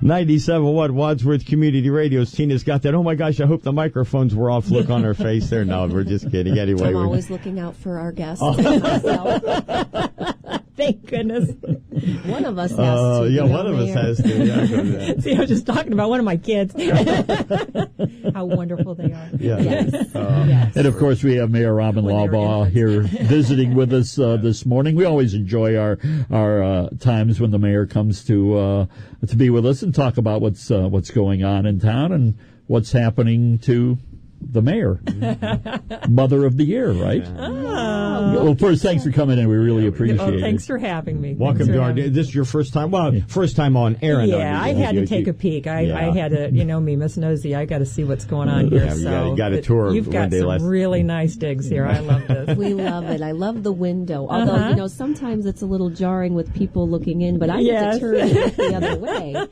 97.1 Wadsworth Community Radio's Tina's got that. Oh my gosh, I hope the microphones were off look on her face there. No, we're just kidding. Anyway, I'm always looking out for our guests. Thank goodness. One of us has to. Yeah, one of us has to. Yeah, see, I was just talking about one of my kids. How wonderful they are. Yeah. Yes. Yes. And, of course, we have Mayor Robin Laubaugh here visiting with us this morning. We always enjoy our times when the mayor comes to be with us and talk about what's going on in town and what's happening to the mayor, Mother of the Year, right? Oh. Well, first, thanks for coming in. We really appreciate it. Thanks for having me. Welcome to our. This is your first time. Well, first time on air. Yeah, I had to take a peek. I had to, me, Miss Nosy. I got to see what's going on here. You got a tour. You've got some really nice digs here. I love this. We love it. I love the window. Although sometimes it's a little jarring with people looking in, but I get to turn and look the other way.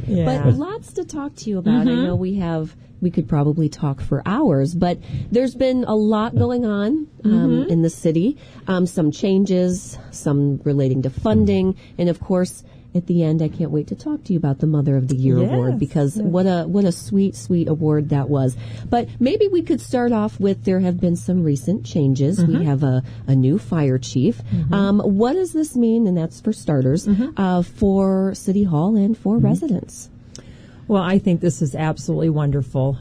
Yeah. But lots to talk to you about. I know we could probably talk for hours, but there's been a lot going on in the city. Some changes, some relating to funding, and of course, at the end, I can't wait to talk to you about the Mother of the Year award, because what a sweet, sweet award that was. But maybe we could start off with, there have been some recent changes. We have a new fire chief. What does this mean, and that's for starters, for City Hall and for residents? Well, I think this is absolutely wonderful.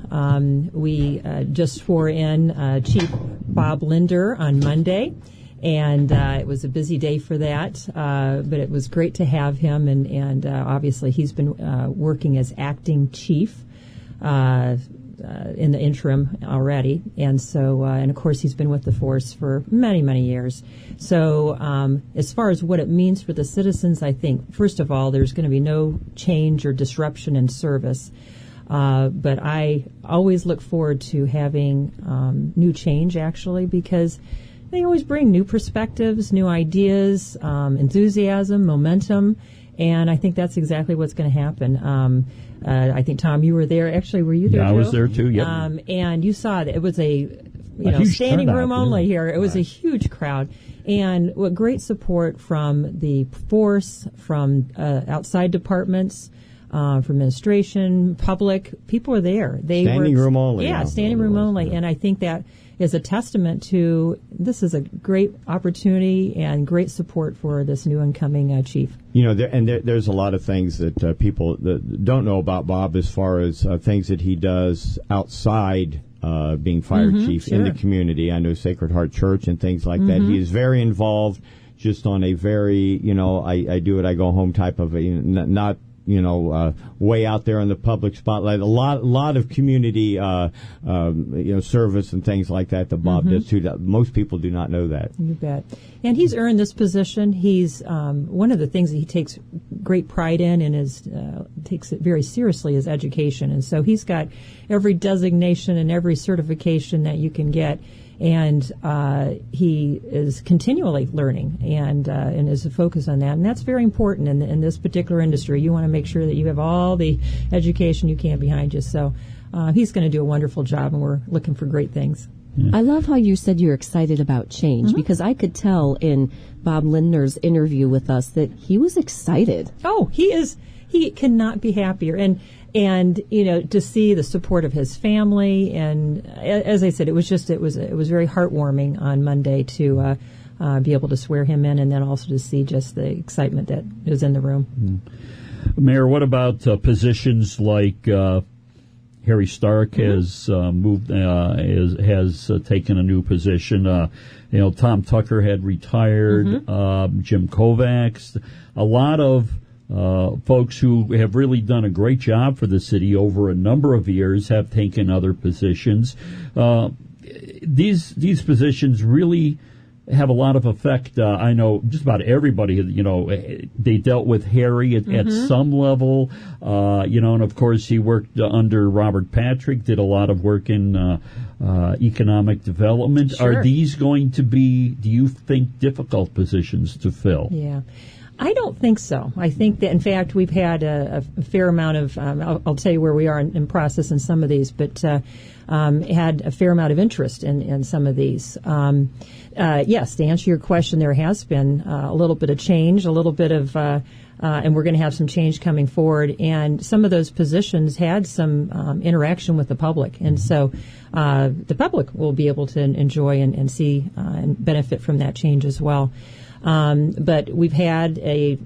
We just swore in Chief Bob Linder on Monday, and it was a busy day for that, but it was great to have him, and obviously he's been working as acting chief in the interim already, and so and of course he's been with the force for many, many years. So as far as what it means for the citizens, I think first of all there's going to be no change or disruption in service, but I always look forward to having new change, actually, because they always bring new perspectives, new ideas, enthusiasm, momentum, and I think that's exactly what's going to happen. I think, Tom, you were there. Actually, were you there, Yeah, Joe? I was there, too, yep. And you saw that it was a standing turnout, room only yeah. here. It was a huge crowd. And what great support from the force, from outside departments, from administration, public. People were there. Standing room only. Yeah, standing room only. And I think that is a testament to this is a great opportunity and great support for this new incoming chief. There's a lot of things that people that don't know about Bob, as far as things that he does outside being fire chief in the community. I know Sacred Heart Church and things like that. He is very involved, just on a very, I do it, I go home type of, not way out there in the public spotlight. A lot of community, service and things like that Bob does too. Most people do not know that. You bet. And he's earned this position. He's one of the things that he takes great pride in and takes it very seriously is education. And so he's got every designation and every certification that you can get. And he is continually learning and is a focus on that. And that's very important in this particular industry. You want to make sure that you have all the education you can behind you. So he's going to do a wonderful job, and we're looking for great things. Yeah. I love how you said you're excited about change, because I could tell in Bob Lindner's interview with us that he was excited. Oh, he is. He cannot be happier. And to see the support of his family, and as I said, it was very heartwarming on Monday to be able to swear him in, and then also to see just the excitement that is in the room. Mayor, what about positions like Harry Stark has moved, has taken a new position? Tom Tucker had retired. Jim Kovacs, a lot of folks who have really done a great job for the city over a number of years have taken other positions. These positions really have a lot of effect. I know just about everybody, they dealt with Harry at some level, and of course he worked under Robert Patrick, did a lot of work in economic development. Sure. Are these going to be, do you think, difficult positions to fill? Yeah. I don't think so. I think that, in fact, we've had a fair amount of, I'll tell you where we are in process in some of these, but had a fair amount of interest in some of these. Yes, to answer your question, there has been a little bit of change, a little bit of, and we're going to have some change coming forward. And some of those positions had some interaction with the public. And so the public will be able to enjoy and see and benefit from that change as well. But we've had a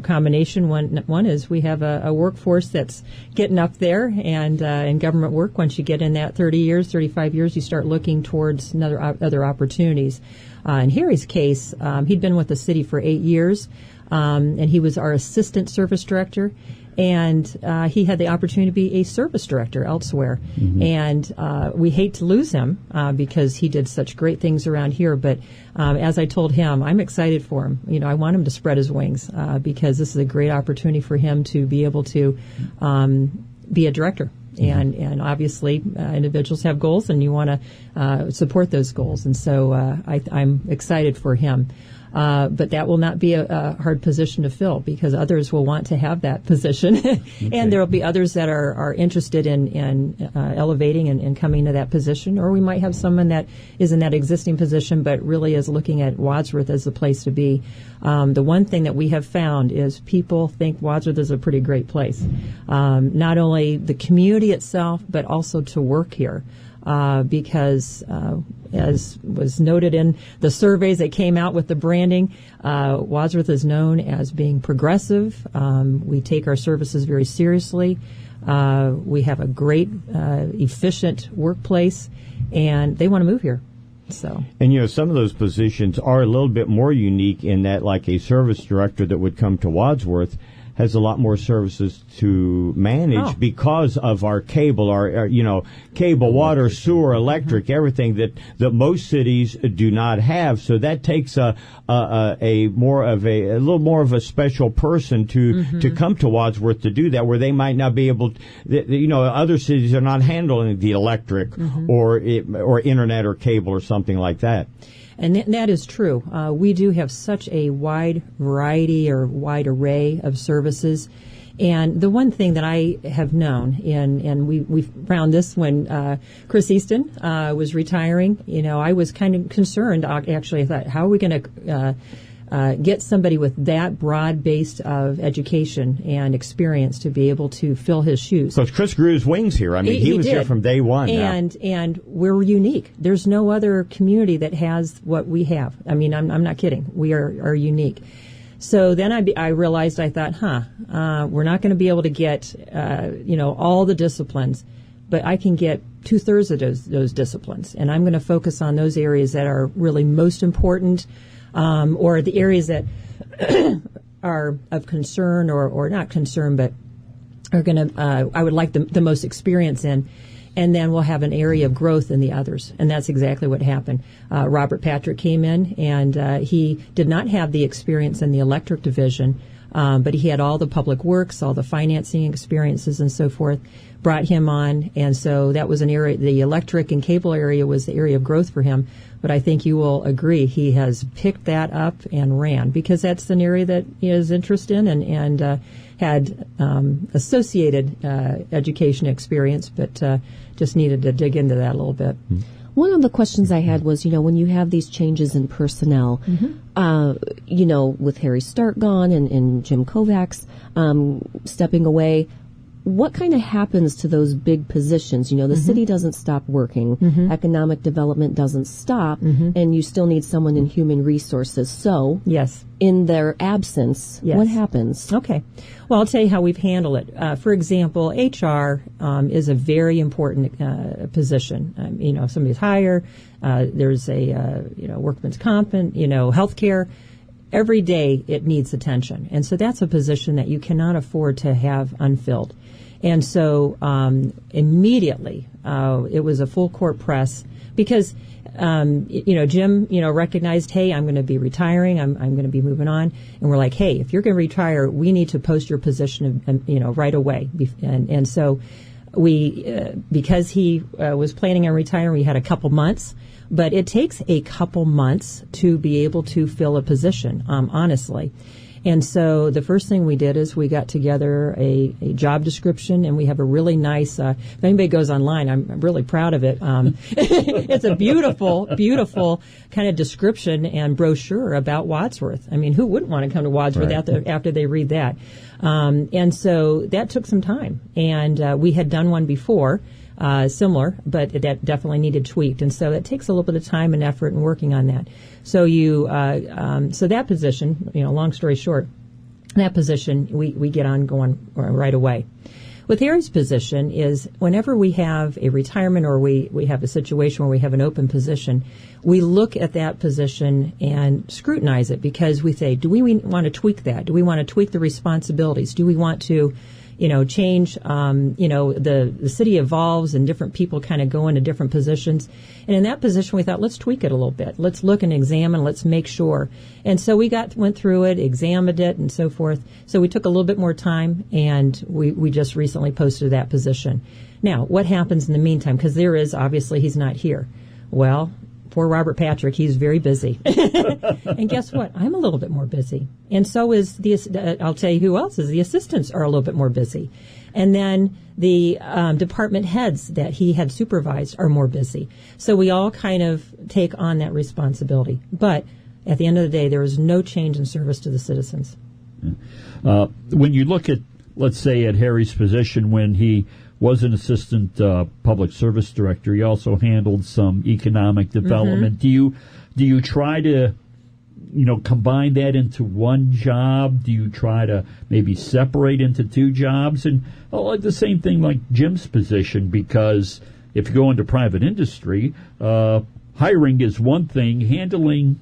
combination. One is we have a workforce that's getting up there, and in government work, once you get in that 30 years, 35 years, you start looking towards other opportunities. In Harry's case, he'd been with the city for 8 years, and he was our assistant service director. And he had the opportunity to be a service director elsewhere. Mm-hmm. And we hate to lose him because he did such great things around here. But as I told him, I'm excited for him. I want him to spread his wings because this is a great opportunity for him to be able to be a director. Mm-hmm. And obviously, individuals have goals, and you want to support those goals. And so I'm excited for him. But that will not be a hard position to fill because others will want to have that position. Okay. And there will be others that are interested in elevating and coming to that position. Or we might have someone that is in that existing position but really is looking at Wadsworth as the place to be. The one thing that we have found is people think Wadsworth is a pretty great place. Not only the community itself, but also to work here. Because, as was noted in the surveys that came out with the branding, Wadsworth is known as being progressive. We take our services very seriously. We have a great, efficient workplace, and they want to move here. So, and some of those positions are a little bit more unique in that, like a service director that would come to Wadsworth has a lot more services to manage because of our cable, our cable, water, sewer, electric, everything that most cities do not have. So that takes a little more of a special person to come to Wadsworth to do that, where they might not be able to, other cities are not handling the electric or internet or cable or something like that. And that is true. We do have such a wide variety or wide array of services. And the one thing that I have known, and we found this when Chris Easton was retiring, I was kind of concerned. Actually, I thought, how are we going to get somebody with that broad base of education and experience to be able to fill his shoes? Because Chris grew his wings here. I mean, he was here from day one. And we're unique. There's no other community that has what we have. I mean, I'm not kidding. We are unique. So then I realized, I thought, we're not going to be able to get, all the disciplines, but I can get 2/3 of those disciplines. And I'm going to focus on those areas that are really most important, or the areas that are of concern or not concern, but are going to, I would like the most experience in. And then we'll have an area of growth in the others. And that's exactly what happened. Robert Patrick came in, and he did not have the experience in the electric division, but he had all the public works, all the financing experiences and so forth, brought him on. And so that was an area, the electric and cable area was the area of growth for him. But I think you will agree he has picked that up and ran, because that's an area that he has interest in and had associated education experience, but just needed to dig into that a little bit. One of the questions I had was, when you have these changes in personnel, with Harry Stark gone and Jim Kovacs stepping away, what kind of happens to those big positions? The city doesn't stop working. Economic development doesn't stop, and you still need someone in human resources. So, yes, in their absence, what happens? Okay. Well, I'll tell you how we've handled it. For example, HR is a very important position. If somebody's hired, there's a workman's comp, healthcare. Every day it needs attention, and so that's a position that you cannot afford to have unfilled. And so immediately it was a full court press, because Jim recognized, hey, I'm going to be retiring, I'm going to be moving on, and we're like, hey, if you're going to retire, we need to post your position right away. And so we because he was planning on retiring, we had a couple months. But it takes a couple months to be able to fill a position, honestly. And so the first thing we did is we got together a job description, and we have a really nice, if anybody goes online, I'm really proud of it. It's a beautiful, beautiful kind of description and brochure about Wadsworth. I mean, who wouldn't want to come to Wadsworth after they read that? And so that took some time. And we had done one before, similar, but that definitely needed tweaked. And so it takes a little bit of time and effort in working on that. So so that position, long story short, that position we get on going right away. With Harry's position is whenever we have a retirement or we have a situation where we have an open position, we look at that position and scrutinize it because we say, do we want to tweak that? Do we want to tweak the responsibilities? Do we want to change, the city evolves and different people kind of go into different positions. And in that position, we thought, let's tweak it a little bit. Let's look and examine. Let's make sure. And so we went through it, examined it, and so forth. So we took a little bit more time, and we just recently posted that position. Now, what happens in the meantime? Because obviously, he's not here. Well, poor Robert Patrick, he's very busy. And guess what? I'm a little bit more busy. And so is I'll tell you who else is. The assistants are a little bit more busy. And then the department heads that he had supervised are more busy. So we all kind of take on that responsibility. But at the end of the day, there is no change in service to the citizens. When you look at, let's say, at Harry's position when he was an assistant public service director, he also handled some economic development. Do you try to combine that into one job? Do you try to maybe separate into two jobs? And the same thing like Jim's position, because if you go into private industry, hiring is one thing, handling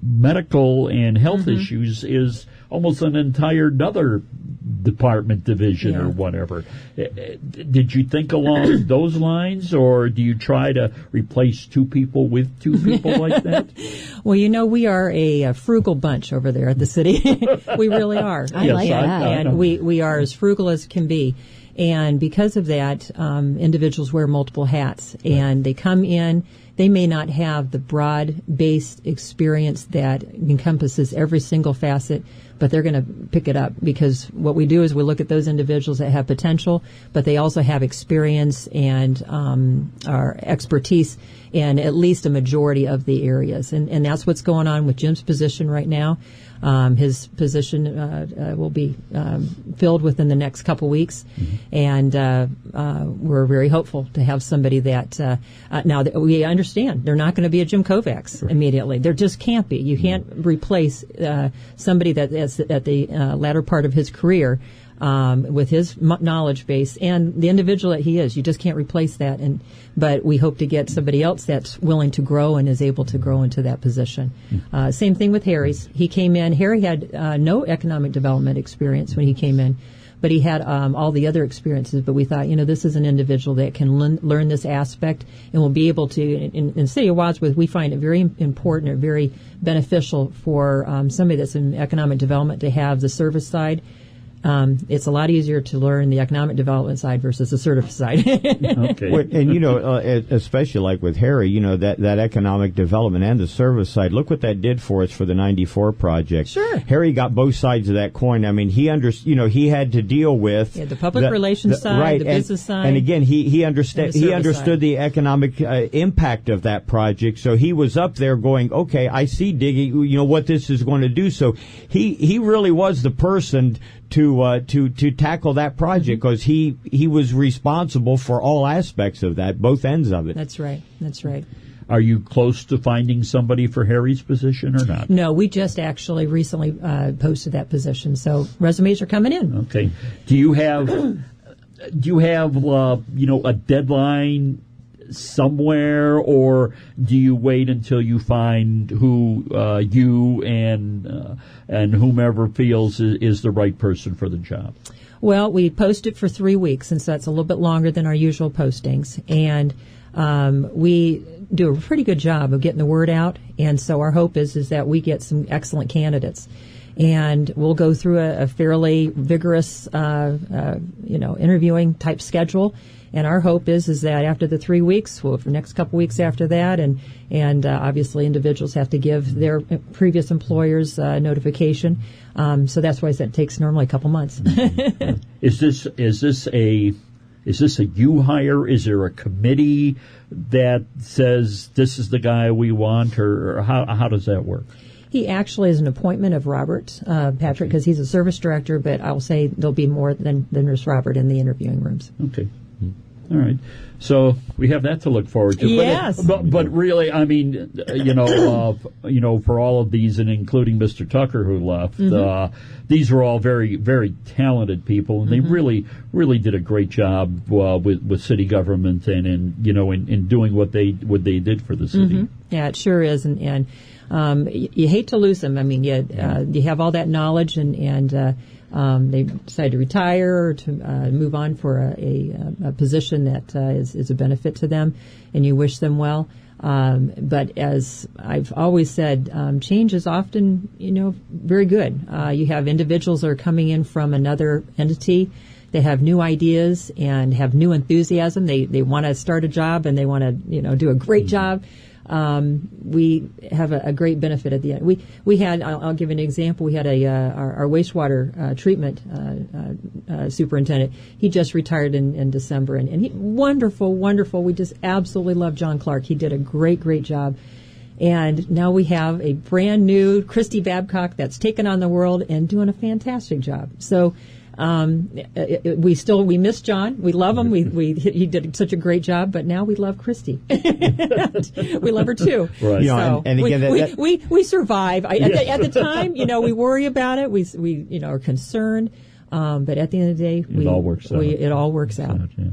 medical and health issues is almost an entire another department, division, or whatever. Did you think along those lines, or do you try to replace two people with two people like that? Well, we are a frugal bunch over there at the city. We really are. I like that. And we are as frugal as can be. And because of that, individuals wear multiple hats, and they come in. They may not have the broad-based experience that encompasses every single facet, but they're going to pick it up, because what we do is we look at those individuals that have potential, but they also have experience and our expertise in at least a majority of the areas. And that's what's going on with Jim's position right now. His position will be filled within the next couple weeks, and we're very hopeful to have somebody that now that we understand they're not going to be a Jim Kovacs immediately. There just can't be. You can't replace somebody that is at the latter part of his career with his knowledge base and the individual that he is. You just can't replace that. But we hope to get somebody else that's willing to grow and is able to grow into that position. Same thing with Harry's. He came in. Harry had no economic development experience when he came in, but he had all the other experiences. But we thought, this is an individual that can learn this aspect and will be able to. In the city of Wadsworth, we find it very important or very beneficial for somebody that's in economic development to have the service side. It's a lot easier to learn the economic development side versus the service side. Okay. And, especially like with Harry, that economic development and the service side, look what that did for us for the 94 project. Sure. Harry got both sides of that coin. I mean, he had to deal with the public relations side, the business side. And again, he understood the economic impact of that project. So he was up there going, okay, I see, Diggy, what this is going to do. So he really was the person to tackle that project, because he was responsible for all aspects of that, both ends of it. That's right. Are you close to finding somebody for Harry's position or not? No, we just actually recently posted that position, so resumes are coming in. Okay. Do you have a deadline somewhere, or do you wait until you find who you and whomever feels is the right person for the job? Well, we post it for 3 weeks, and so that's a little bit longer than our usual postings. And we do a pretty good job of getting the word out, and so our hope is that we get some excellent candidates. And we'll go through a fairly vigorous, interviewing type schedule. And our hope is that after the 3 weeks, for the next couple weeks after that, and obviously individuals have to give their previous employers notification. So that's why I said it takes normally a couple months. Is this a you hire? Is there a committee that says this is the guy we want, or how does that work? He actually is an appointment of Robert Patrick, because he's a service director, but I'll say there'll be more than Nurse Robert in the interviewing rooms. Okay. All right. So we have that to look forward to. Yes. But really, I mean, for all of these, and including Mr. Tucker who left, these were all very, very talented people, and they really, really did a great job with city government and in doing what they did for the city. Yeah, it sure is, and you hate to lose them. I mean, you have all that knowledge, and they decide to retire or to move on for a position that is a benefit to them, and you wish them well. But as I've always said, change is often, very good. You have individuals that are coming in from another entity. They have new ideas and have new enthusiasm. They want to start a job and they want to, do a great job. We have a great benefit at the end. We had, I'll give an example. We had our wastewater treatment superintendent. He just retired in December, and he wonderful. We just absolutely love John Clark. He did a great job. And now we have a brand new Christy Babcock that's taken on the world and doing a fantastic job. So. We miss John. We love him. He did such a great job, but now we love Christy. We love her too. Right. So and again, we survive. At the time, we worry about it. We are concerned. But at the end of the day, it all works out. It all works out. Yeah.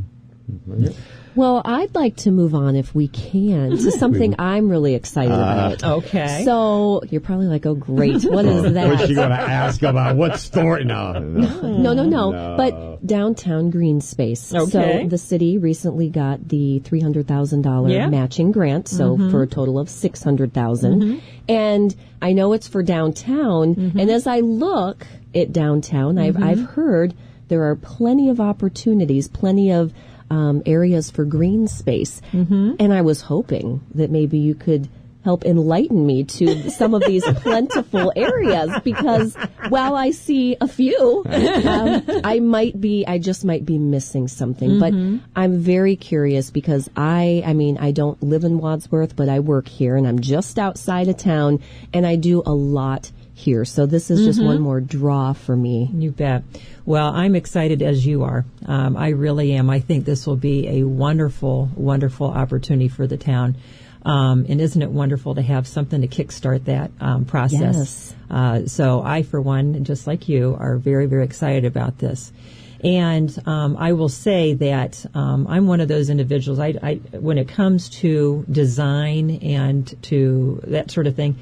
Well, I'd like to move on, if we can, to something I'm really excited about. Okay. So you're probably like, oh, great. What is that? What's she going to ask about? What story? No. But downtown green space. Okay. So the city recently got the $300,000 matching grant, so for a total of $600,000. And I know it's for downtown. And as I look at downtown, I've heard there are plenty of opportunities, plenty of areas for green space. And I was hoping that maybe you could help enlighten me to some of these plentiful areas, because while I see a few, I just might be missing something. But I'm very curious, because I don't live in Wadsworth, but I work here and I'm just outside of town and I do a lot here. So this is just one more draw for me. You bet. Well, I'm excited as you are. I really am. I think this will be a wonderful, wonderful opportunity for the town. And isn't it wonderful to have something to kickstart that process? Yes. So I, for one, just like you, are very, very excited about this. And I will say that I'm one of those individuals. I when it comes to design and to that sort of thing,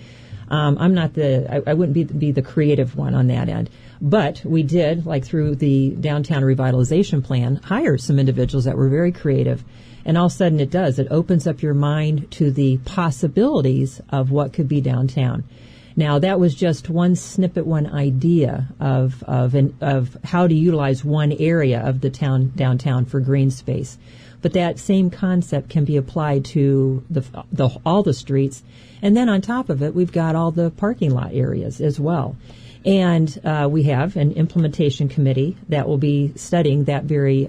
I'm not I wouldn't be the creative one on that end. But we did, like through the downtown revitalization plan, hire some individuals that were very creative. And all of a sudden it opens up your mind to the possibilities of what could be downtown. Now, that was just one snippet, one idea of how to utilize one area of the downtown for green space. But that same concept can be applied to all the streets. And then on top of it, we've got all the parking lot areas as well. And we have an implementation committee that will be studying that very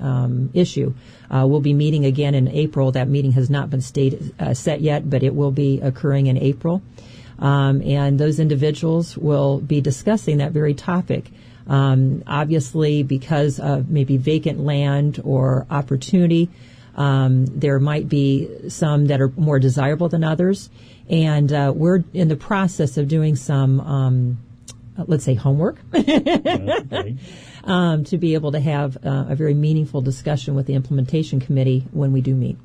issue. We'll be meeting again in April. That meeting has not been set yet, but it will be occurring in April. And those individuals will be discussing that very topic. Obviously, because of maybe vacant land or opportunity, there might be some that are more desirable than others. And we're in the process of doing some let's say homework, to be able to have a very meaningful discussion with the implementation committee when we do meet.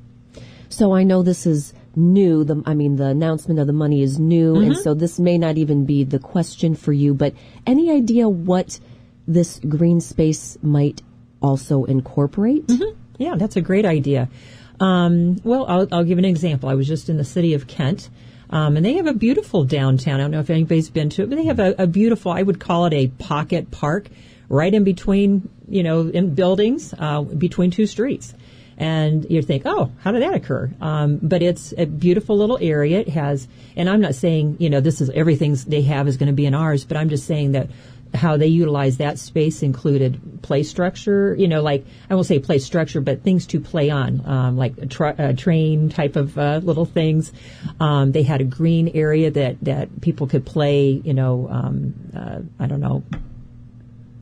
So I know this is new. The announcement of the money is new, and so this may not even be the question for you, but any idea what this green space might also incorporate? Yeah, that's a great idea. Well, I'll give an example. I was just in the city of Kent And they have a beautiful downtown. I don't know if anybody's been to it, but they have a beautiful, I would call it a pocket park right in between, in buildings, between two streets. And you think, oh, how did that occur? But it's a beautiful little area. It has, and I'm not saying, this is everything they have is going to be in ours, but I'm just saying that how they utilize that space included play structure, like, I won't say play structure, but things to play on, like a train type of little things. They had a green area that people could play, I don't know,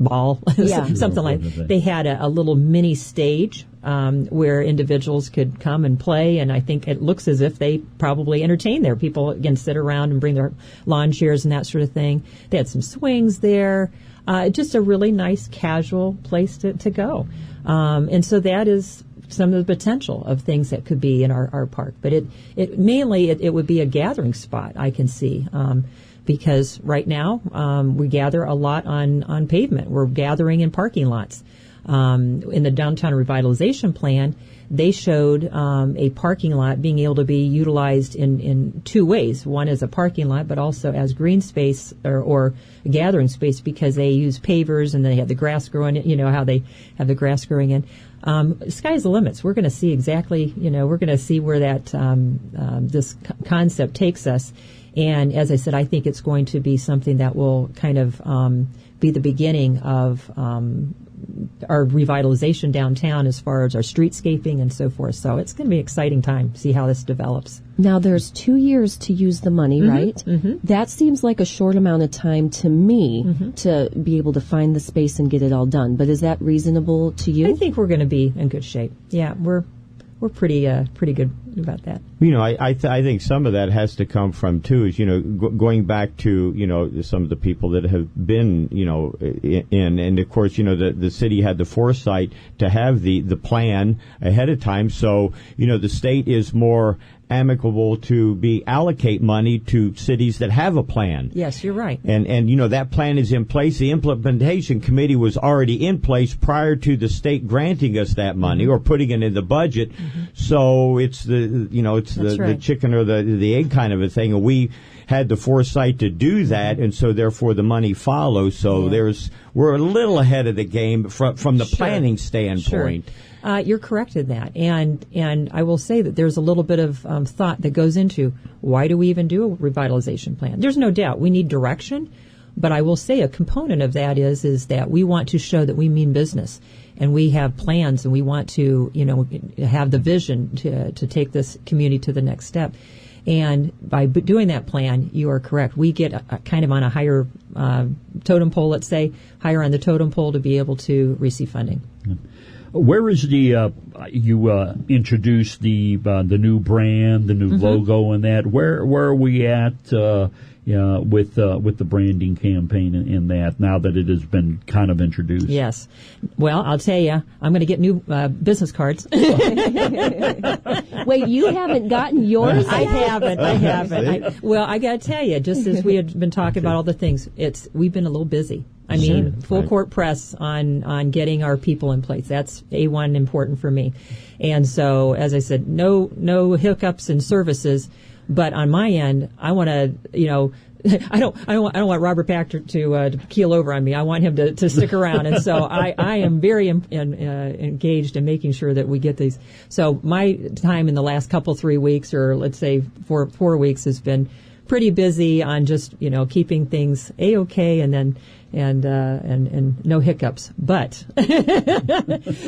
ball, something like that. They had a little mini stage where individuals could come and play, and I think it looks as if they probably entertain there. People, again, sit around and bring their lawn chairs and that sort of thing. They had some swings there. Just a really nice, casual place to go. And so that is some of the potential of things that could be in our park. But it mainly would be a gathering spot, I can see. Because right now we gather a lot on pavement. We're gathering in parking lots. In the downtown revitalization plan, they showed a parking lot being able to be utilized in two ways. One as a parking lot, but also as green space or gathering space, because they use pavers and they have the grass growing, how they have the grass growing in. Sky's the limits. We're going to see exactly, we're going to see where that this concept takes us. And as I said, I think it's going to be something that will kind of be the beginning of our revitalization downtown as far as our streetscaping and so forth. So it's going to be an exciting time to see how this develops. Now, there's 2 years to use the money, right? Mm-hmm. That seems like a short amount of time to me to be able to find the space and get it all done. But is that reasonable to you? I think we're going to be in good shape. Yeah, we're pretty good about that. I think some of that has to come from, too, is, going back to, some of the people that have been, in, and of course, the city had the foresight to have the plan ahead of time. So, the state is more amicable to allocate money to cities that have a plan. Yes, you're right. And that plan is in place. The implementation committee was already in place prior to the state granting us that money or putting it in the budget. So it's the chicken or the egg kind of a thing. And we had the foresight to do that, and so therefore the money follows. So we're a little ahead of the game from the planning standpoint. Sure. You're correct in that, and I will say that there's a little bit of thought that goes into why do we even do a revitalization plan. There's no doubt we need direction, but I will say a component of that is that we want to show that we mean business, and we have plans, and we want to have the vision to take this community to the next step. And by doing that plan, you are correct. We get kind of on a higher totem pole, let's say, higher on the totem pole to be able to receive funding. Where is the you introduced the new brand, the new logo, and that? Where are we at with the branding campaign in that now that it has been kind of introduced? Yes. Well, I'll tell you, I'm going to get new business cards. Wait, you haven't gotten yours? I haven't. I got to tell you, just as we had been talking about all the things, we've been a little busy. I mean, full court press on getting our people in place. That's A1 important for me. And so, as I said, no hiccups in services. But on my end, I want to, I don't want Robert Pachter to keel over on me. I want him to stick around. And so I am very engaged in making sure that we get these. So my time in the last 3 weeks, or let's say 4 weeks, has been pretty busy on just, keeping things A-okay and no hiccups. But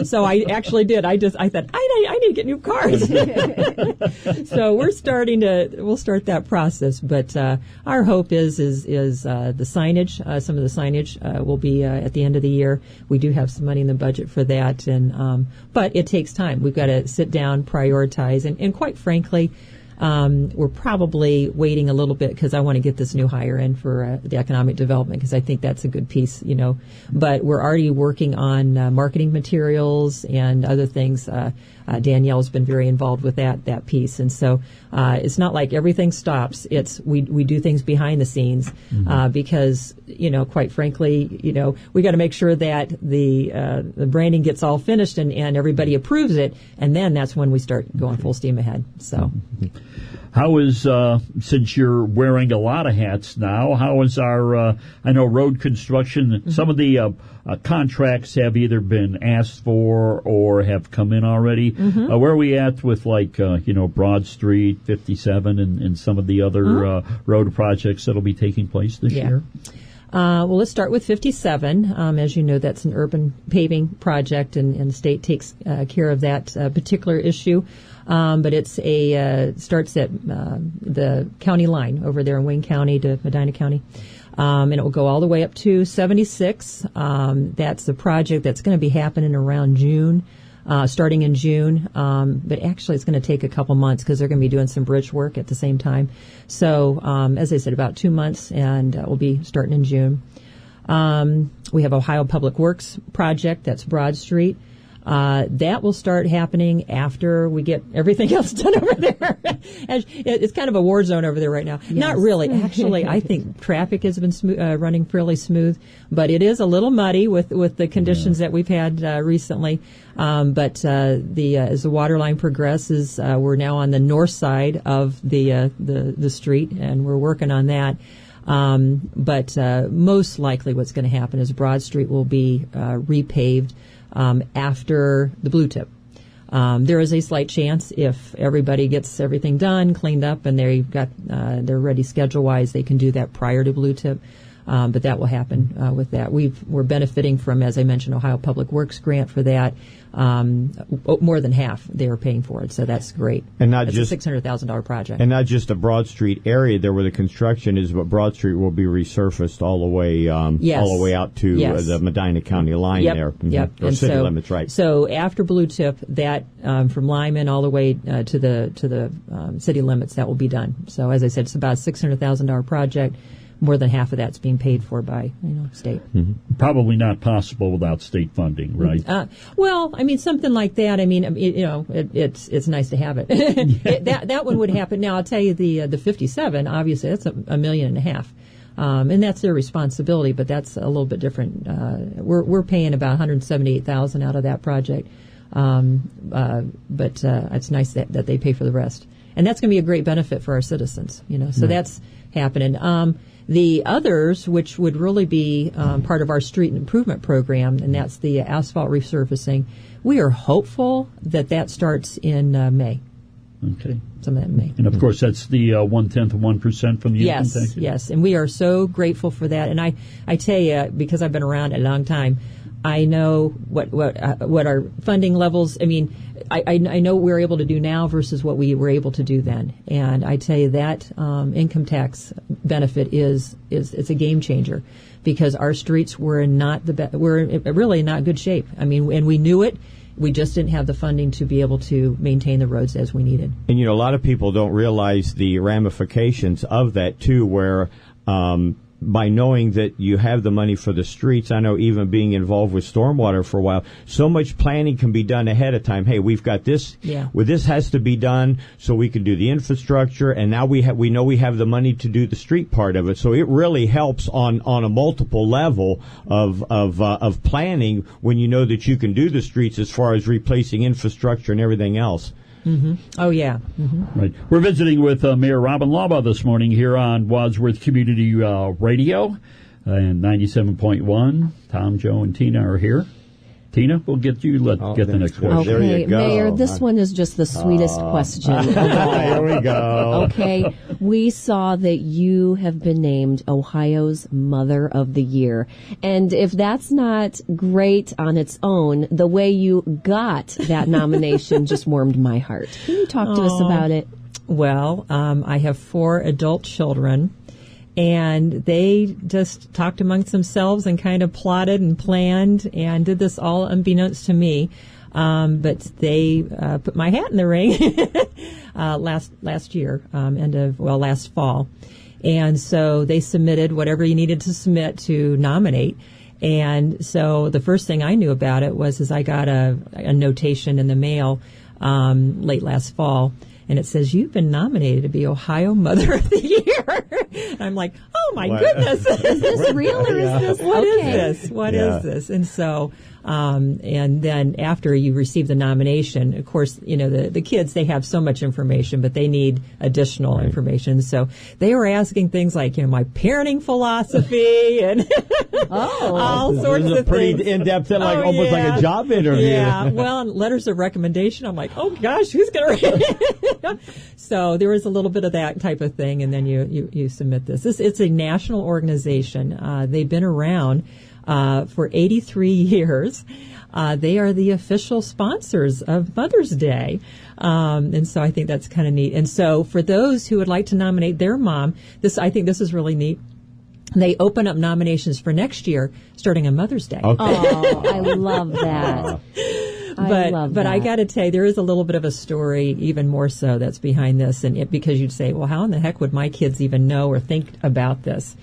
so I actually did. I thought I need to get new cars. So we'll start that process. But our hope is the signage. Some of the signage will be at the end of the year. We do have some money in the budget for that, but it takes time. We've got to sit down, prioritize, and quite frankly, we're probably waiting a little bit because I want to get this new hire in for the economic development, because I think that's a good piece, But we're already working on marketing materials and other things. Danielle's been very involved with that piece, and so it's not like everything stops. It's we do things behind the scenes because quite frankly, we got to make sure that the branding gets all finished and everybody approves it, and then that's when we start going full steam ahead. So. How is, since you're wearing a lot of hats now, how is our, I know road construction, some of the contracts have either been asked for or have come in already. Where are we at with Broad Street, 57, and some of the other road projects that'll be taking place this year? Well, let's start with 57. As you know, that's an urban paving project, and the state takes care of that particular issue. But it's starts at the county line over there in Wayne County to Medina County. And it will go all the way up to 76. That's the project that's going to be happening around June. Starting in June, but actually it's going to take a couple months because they're going to be doing some bridge work at the same time. So, as I said, about 2 months, and we'll be starting in June. We have Ohio Public Works project, that's Broad Street. That will start happening after we get everything else done over there. It's kind of a war zone over there right now. Yes. Not really. Actually, I think traffic has been running fairly smooth, but it is a little muddy with the conditions that we've had recently. But as the water line progresses, we're now on the north side of the street, and we're working on that. But most likely what's going to happen is Broad Street will be repaved after the blue tip. There is a slight chance if everybody gets everything done, cleaned up, and they're ready schedule-wise, they can do that prior to blue tip. But that will happen with that. We're benefiting from, as I mentioned, Ohio Public Works grant for that. More than half they are paying for it, so that's great. And not that's just a $600,000 project, and not just a Broad Street area there where the construction is, but Broad Street will be resurfaced all the way, all the way out to the Medina County line there, or and city limits, right? So after blue tip, that from Lyman all the way to the city limits, that will be done. So as I said, it's about a $600,000 project. More than half of that's being paid for by state. Probably not possible without state funding, right? Well, I mean, something like that. I mean, it's nice to have it. That one would happen. Now, I'll tell you the 57. Obviously, that's $1.5 million, and that's their responsibility. But that's a little bit different. We're paying about $178,000 out of that project, but it's nice that they pay for the rest, and that's going to be a great benefit for our citizens. So that's happening. The others, which would really be part of our street improvement program, and that's the asphalt resurfacing, we are hopeful that starts in May. Okay. Some of that in May. And, of course, that's the 1/10 of 1% from the income tax? Yes, and we are so grateful for that. And I tell you, because I've been around a long time, I know what our funding levels, I mean, I know what we're able to do now versus what we were able to do then. And I tell you that income tax benefit it's a game changer, because our streets were really in not good shape. I mean, and we knew it. We just didn't have the funding to be able to maintain the roads as we needed. And, a lot of people don't realize the ramifications of that, too, where by knowing that you have the money for the streets, I know even being involved with stormwater for a while, so much planning can be done ahead of time. Hey, we've got this. Yeah. Well, this has to be done so we can do the infrastructure, and now we know we have the money to do the street part of it. So it really helps on a multiple level of planning when you know that you can do the streets as far as replacing infrastructure and everything else. Mm-hmm. Oh, yeah. Mm-hmm. Right. We're visiting with Mayor Robin Laubaugh this morning here on Wadsworth Community Radio and 97.1. Tom, Joe, and Tina are here. Tina, we'll get you. Get the next question. Okay, there you go. Mayor, this one is just the sweetest question. There we go. Okay, we saw that you have been named Ohio's Mother of the Year. And if that's not great on its own, the way you got that nomination just warmed my heart. Can you talk to us about it? Well, I have 4 adult children. And they just talked amongst themselves and kind of plotted and planned and did this all unbeknownst to me. But they put my hat in the ring last year, last fall. And so they submitted whatever you needed to submit to nominate. And so the first thing I knew about it was I got a notation in the mail late last fall. And it says, you've been nominated to be Ohio Mother of the Year. And I'm like, oh, my goodness. Is this real or is this? What is this? What is this? And so And then after you receive the nomination, of course, the kids, they have so much information, but they need additional information. So they were asking things like, my parenting philosophy and all sorts of pretty things. in-depth, almost like a job interview. Yeah, well, and letters of recommendation, I'm like, oh gosh, who's going to read it? So there was a little bit of that type of thing, and then you submit this. It's a national organization. They've been around for 83 years. They are the official sponsors of Mother's Day. And so I think that's kind of neat. And so for those who would like to nominate their mom, I think this is really neat. They open up nominations for next year starting on Mother's Day. Okay. Oh, I love that. But I got to tell you, there is a little bit of a story, even more so, that's behind this. And because you'd say, well, how in the heck would my kids even know or think about this?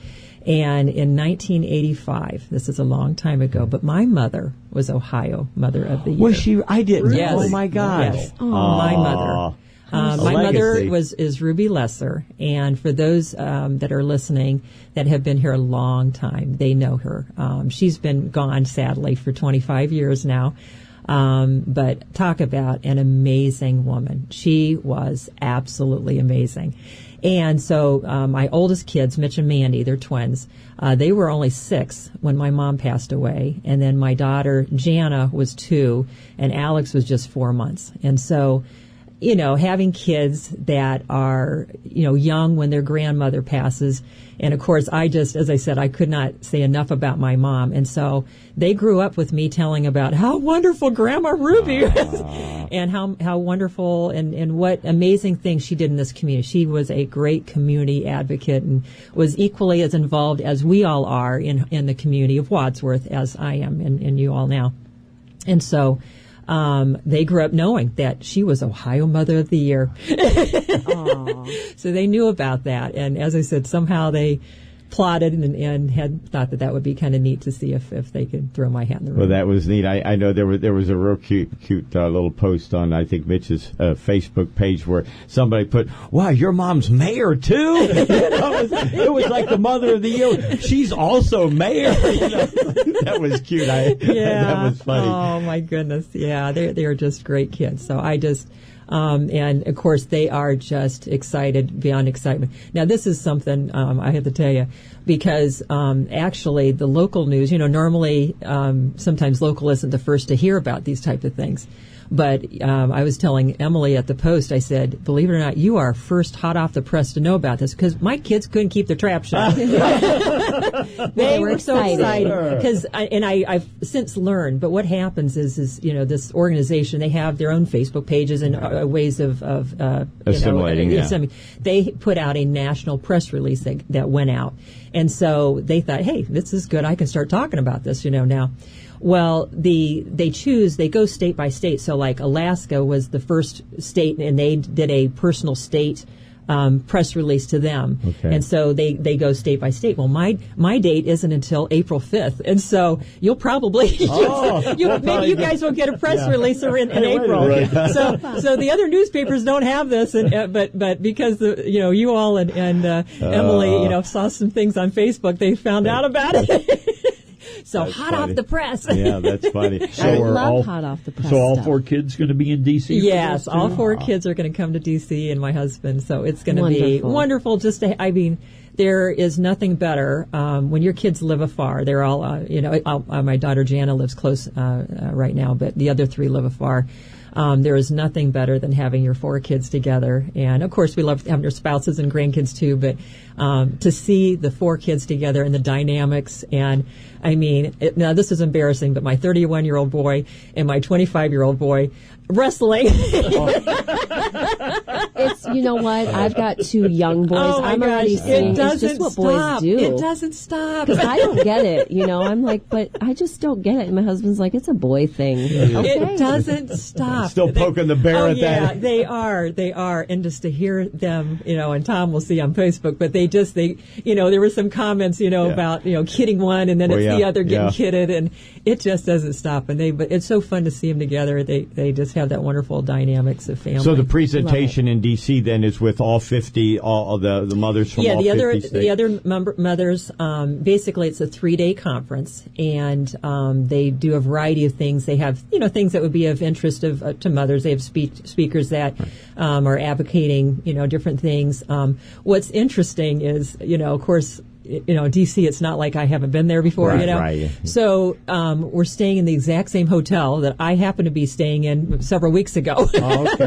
And in 1985, this is a long time ago, but my mother was Ohio Mother of the Year. Was she? I didn't. Yes. Oh, my gosh. Yes. My mother. My mother is Ruby Lesser, and for those that are listening that have been here a long time, they know her. She's been gone, sadly, for 25 years now. But talk about an amazing woman. She was absolutely amazing. And so my oldest kids, Mitch and Mandy, they're twins, they were only 6 when my mom passed away. And then my daughter, Jana, was 2, and Alex was just 4 months. And so, having kids that are, young when their grandmother passes. And of course, as I said, I could not say enough about my mom. And so they grew up with me telling about how wonderful Grandma Ruby was and how wonderful and what amazing things she did in this community. She was a great community advocate and was equally as involved as we all are in the community of Wadsworth as I am and you all now. And so they grew up knowing that she was Ohio Mother of the Year. So they knew about that. And as I said, somehow they plotted and had thought that would be kind of neat to see if they could throw my hat in the ring. Well, that was neat. I know there was a real cute little post on, I think, Mitch's Facebook page where somebody put, wow, your mom's mayor too? It was like the Mother of the Year. She's also mayor. That was cute. That was funny. Oh, my goodness. Yeah, they are just great kids. So I just... and of course, they are just excited beyond excitement. Now, this is something I have to tell you, because actually the local news, normally sometimes local isn't the first to hear about these type of things. But I was telling Emily at the Post, I said, believe it or not, you are first hot off the press to know about this, because my kids couldn't keep their trap shut. They were so excited. Because I've since learned, but what happens is this organization, they have their own Facebook pages and ways of assimilating. They put out a national press release that went out. And so they thought, hey, this is good. I can start talking about this, now. Well, they go state by state. So like Alaska was the first state, and they did a personal state press release to them. Okay. And so they go state by state. Well, my date isn't until April 5th. And so you'll probably, maybe you guys will get a press release in April. Right. So the other newspapers don't have this, but because you all and Emily, saw some things on Facebook, they found out about it. So that's hot funny. Off the press. Yeah, that's funny. I love hot off the press. So all stuff. 4 kids going to be in D.C.? Yes, all 4 kids are going to come to D.C. and my husband. So it's going to be wonderful. There is nothing better when your kids live afar. They're all, my daughter Jana lives close right now, but the other 3 live afar. There is nothing better than having your 4 kids together. And, of course, we love having our spouses and grandkids, too. But to see the 4 kids together and the dynamics. And, now this is embarrassing, but my 31-year-old boy and my 25-year-old boy wrestling. It's, you know what? I've got 2 young boys. Oh my I'm already gosh. saying it's just what boys do. It doesn't stop. Because I don't get it. I'm like, but I just don't get it. And my husband's like, it's a boy thing. Okay. It doesn't stop. Still poking the bear at that. Yeah, they are. And just to hear them, and Tom will see on Facebook, but they there were some comments, about, kidding one and then the other getting kidded, and it just doesn't stop. But it's so fun to see them together. They just have that wonderful dynamics of family. So the presentation in D.C. DC then is with all 50, all the mothers from all 50 states. The other mothers, basically it's a 3-day conference, and they do a variety of things. They have, things that would be of interest to mothers. They have speakers that are advocating, different things. What's interesting is, of course, DC, it's not like I haven't been there before, Right. So we're staying in the exact same hotel that I happened to be staying in several weeks ago. Oh, okay.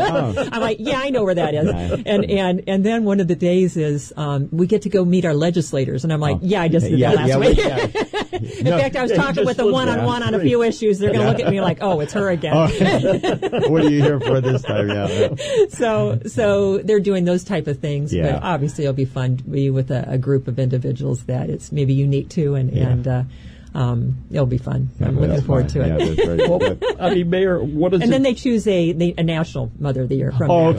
I'm like, yeah, I know where that is. And then one of the days is we get to go meet our legislators, and I'm like, I just did that last week. In fact, I was talking with them one-on-one on a few issues. They're going to look at me like, oh, it's her again. What are you here for this time? Yeah. So they're doing those type of things. Yeah. But obviously, it'll be fun to be with a group of individuals that it's maybe unique to, and it'll be fun. I'm looking forward to it. Yeah, that's very good. I mean, Mayor, what is and then they choose a National Mother of the Year from there.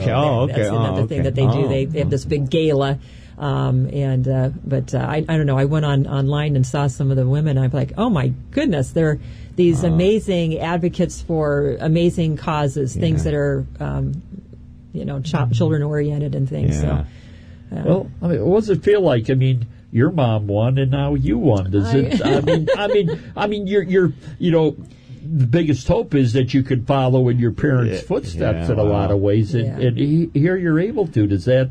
That's another thing that they do. They have this big gala. But I don't know. I went online and saw some of the women. I'm like, oh my goodness, they're these amazing advocates for amazing causes, things that are, children oriented and things. Yeah. So, well, I mean, what does it feel like? I mean, your mom won, and now you won. Does it? I mean, you're the biggest hope is that you could follow in your parents' footsteps in a lot of ways, and here you're able to. Does that?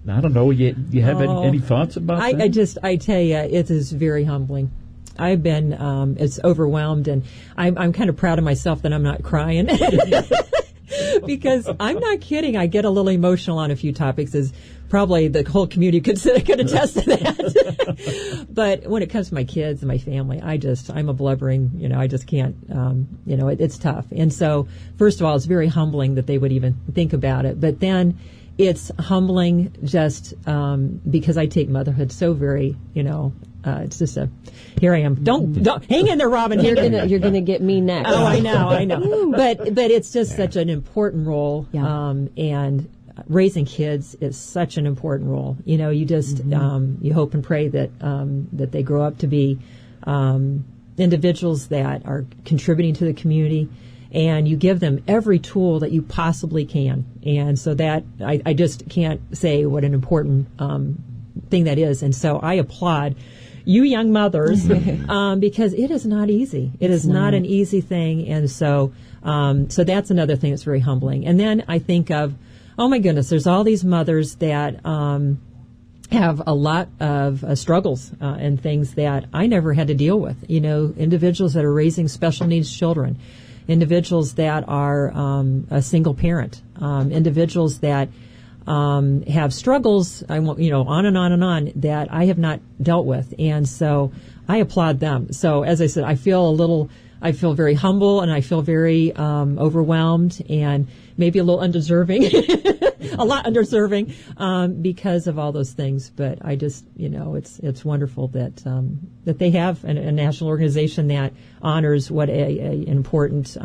I don't know. You have any thoughts about that? I tell you, it is very humbling. I've been, it's overwhelmed, and I'm kind of proud of myself that I'm not crying. Because I'm not kidding. I get a little emotional on a few topics, as probably the whole community could attest to that. But when it comes to my kids and my family, I'm a blubbering, I just can't, it's tough. And so, first of all, it's very humbling that they would even think about it. But then it's humbling just because I take motherhood so very, it's just here I am. Don't hang in there, Robin. You're gonna get me next. Oh, I know. But it's just such an important role. Yeah. And raising kids is such an important role. You just you hope and pray that that they grow up to be individuals that are contributing to the community, and you give them every tool that you possibly can. And so that I just can't say what an important thing that is. And so I applaud you young mothers because it is not easy. It's not an easy thing. And so so that's another thing that's very humbling. And then I think of, oh my goodness, there's all these mothers that have a lot of struggles and things that I never had to deal with. Individuals that are raising special needs children, individuals that are a single parent, individuals that have struggles, on and on and on, that I have not dealt with. And so I applaud them. So as I said, I feel very humble, and I feel very overwhelmed, and maybe a little undeserving, a lot undeserving, because of all those things. But I just, it's wonderful that that they have a national organization that honors what an important,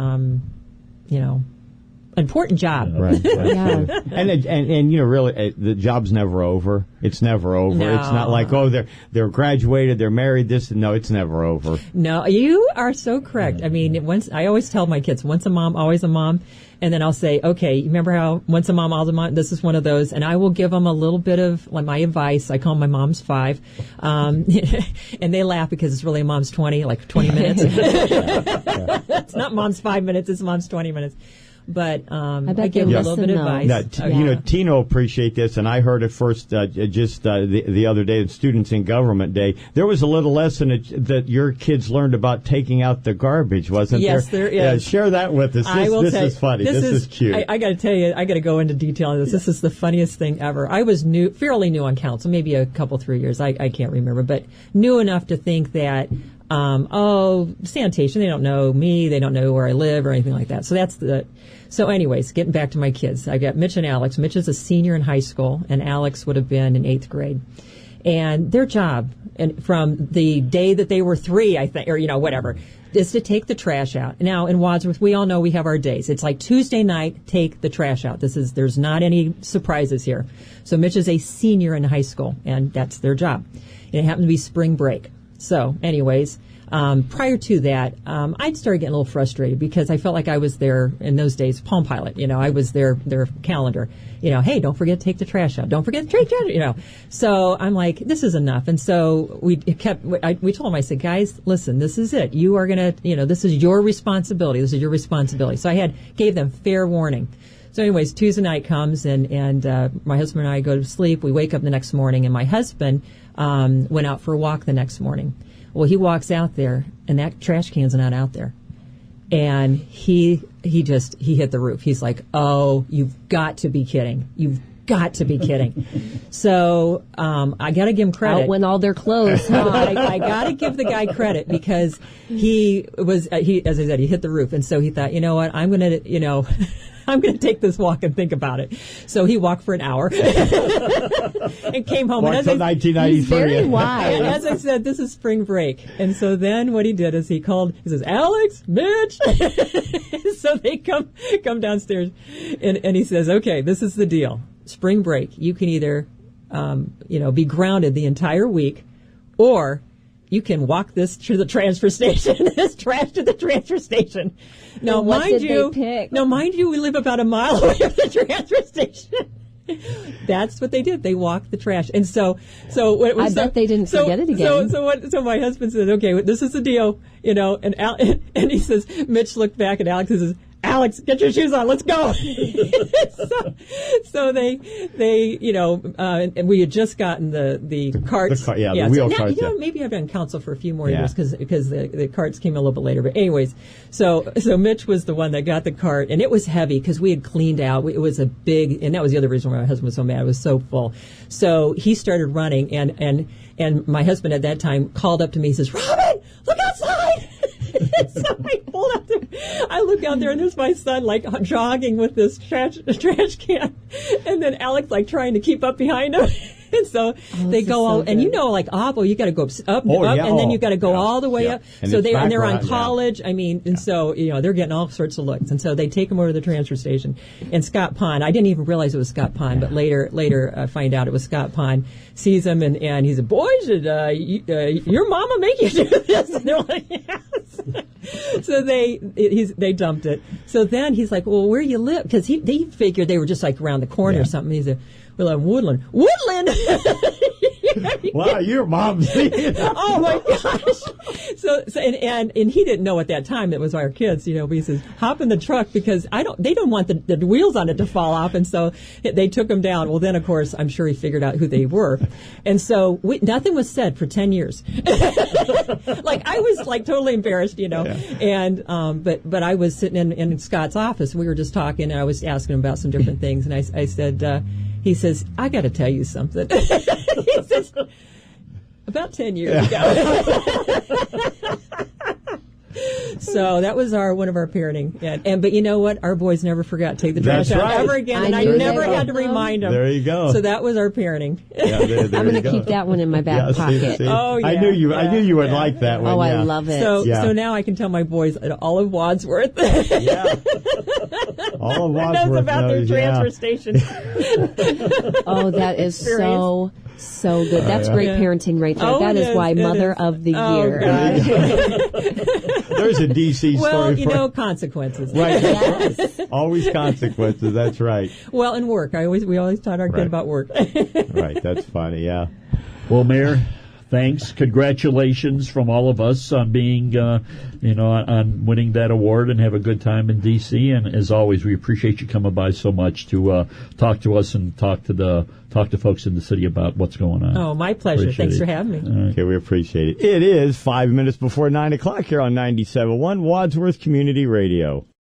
important job. Right. Yeah. And really, the job's never over. It's never over. No. It's not like, they're graduated, they're married, no, it's never over. No, you are so correct. I mean, I always tell my kids, once a mom, always a mom. And then I'll say, okay, remember how once a mom, always a mom? This is one of those. And I will give them a little bit of my advice. I call my mom's 5. And they laugh because it's really a mom's 20, like 20 minutes. It's not mom's 5 minutes, it's mom's 20 minutes. But I give a little bit of advice. Now, Tina will appreciate this, and I heard it first just the other day at Students in Government Day. There was a little lesson that your kids learned about taking out the garbage, wasn't there? Yes, there is. Share that with us. This is funny. This is cute. I got to tell you, I got to go into detail on this. This is the funniest thing ever. I was fairly new on council, maybe a couple, 3 years. I can't remember, but new enough to think that sanitation, they don't know me, they don't know where I live or anything like that. So anyways, getting back to my kids, I got Mitch and Alex. Mitch is a senior in high school, and Alex would have been in 8th grade. And their job, and from the day that they were 3, I think, or whatever, is to take the trash out. Now in Wadsworth, we all know we have our days. It's like Tuesday night, take the trash out. There's not any surprises here. So Mitch is a senior in high school, and that's their job. And it happened to be spring break. So anyways, Prior to that, I'd started getting a little frustrated because I felt like I was there in those days, Palm Pilot. I was their calendar. Hey, don't forget to take the trash out. Don't forget to take the trash. So I'm like, this is enough. And so we told them, I said, guys, listen, this is it. You are gonna, this is your responsibility. This is your responsibility. So I gave them fair warning. So anyways, Tuesday night comes and my husband and I go to sleep. We wake up the next morning, and my husband went out for a walk the next morning. Well, he walks out there, and that trash can's not out there. And he hit the roof. He's like, oh, you've got to be kidding. You've got to be kidding. So I got to give him credit. Out when all their clothes. I got to give the guy credit because he as I said, he hit the roof. And so he thought, you know what, I'm going to, I'm going to take this walk and think about it. So he walked for an hour and came home. Walked till 1993. He's very wise. And as I said, this is spring break. And so then what he did is he says, Alex, Mitch. So they come downstairs and he says, okay, this is the deal. Spring break. You can either, be grounded the entire week, or you can walk this to the transfer station, this trash to the transfer station. Now, mind you, we live about a mile away from the transfer station. That's what they did. They walked the trash. And so what it was, I bet they didn't forget it again. So my husband said, okay, this is the deal, and he says, Mitch looked back at Alex and says, Alex, get your shoes on. Let's go. so they and we had just gotten the carts. The wheel carts. Maybe I've been counsel for a few more years because the carts came a little bit later. But anyways, so Mitch was the one that got the cart, and it was heavy because we had cleaned out. It was a big, and that was the other reason why my husband was so mad. It was so full. So he started running, and my husband at that time called up to me. He says, Robin, look outside. So I pulled out there. I look out there, and there's my son jogging with this trash can, and then Alex trying to keep up behind him. And so they go all, and Laubaugh, you got to go up, and then you got to go all the way up. And so they're on college. I mean, and so they're getting all sorts of looks. And so they take them over to the transfer station. And Scott Pond, I didn't even realize it was Scott Pond, but later I find out it was Scott Pond. Sees him and he said, "Boys, did your mama make you do this?" And they're like, "Yes." So they dumped it. So then he's like, "Well, where you live?" Because they figured they were just around the corner or something. He said, "Well, I'm Woodland." Woodland. Wow, your mom's. Oh my gosh! So and he didn't know at that time it was our kids, But he says, "Hop in the truck," because they don't want the wheels on it to fall off, and so they took him down. Well, then of course I'm sure he figured out who they were, and so nothing was said for 10 years. I was totally embarrassed, and but I was sitting in Scott's office. We were just talking, and I was asking him about some different things, and I said. He says, "I got to tell you something." He says, about 10 years ago. So that was one of our parenting. But you know what? Our boys never forgot to take the trash out ever again, and I never had to remind them. There you go. So that was our parenting. Yeah, there I'm going to keep that one in my back pocket. See. Oh, yeah. I knew you would like that one. Oh, I love it. So now I can tell my boys at all of Wadsworth. Yeah. All of Wadsworth knows about their transfer station. Oh, that is so good. That's great parenting right there. That is why Mother of the Year. There's a DC story. Well, consequences. Right. Yes. Always consequences. That's right. Well, and work. We always taught our kid about work. Right. That's funny. Yeah. Well, Mayor, thanks. Congratulations from all of us on being, on winning that award, and have a good time in D.C. And as always, we appreciate you coming by so much to talk to us and talk to folks in the city about what's going on. Oh, my pleasure. Thanks for having me. Right. Okay, we appreciate it. It is 5 minutes before 9 o'clock here on 97.1 Wadsworth Community Radio.